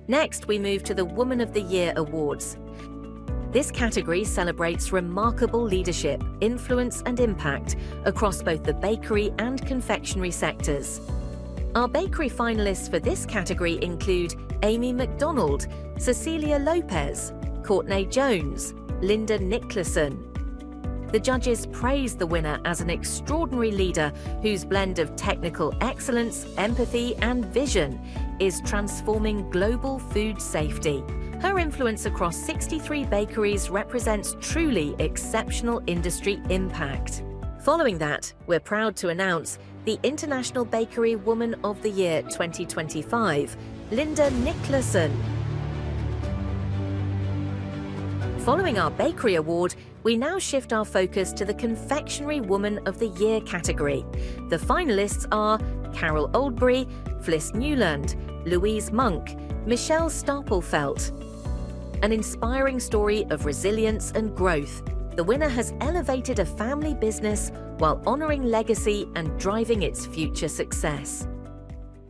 Next, we move to the Woman of the Year Awards. This category celebrates remarkable leadership, influence and impact across both the bakery and confectionery sectors. Our bakery finalists for this category include Amy McDonald, Cecilia Lopez, Courtney Jones, Linda Nicholson. The judges praised the winner as an extraordinary leader whose blend of technical excellence, empathy and vision is transforming global food safety. Her influence across 63 bakeries represents truly exceptional industry impact. Following that, we're proud to announce the International Bakery Woman of the Year 2025, Linda Nicholson. Following our Bakery Award, we now shift our focus to the Confectionery Woman of the Year category. The finalists are Carol Oldbury, Fliss Newland, Louise Monk, Michelle Stapelfelt. An inspiring story of resilience and growth. The winner has elevated a family business while honoring legacy and driving its future success.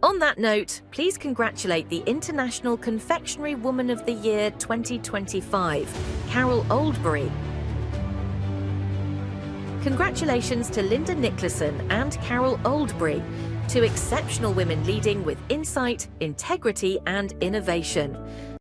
On that note, please congratulate the International Confectionery Woman of the Year 2025, Carol Oldbury. Congratulations to Linda Nicholson and Carol Oldbury, two exceptional women leading with insight, integrity and innovation.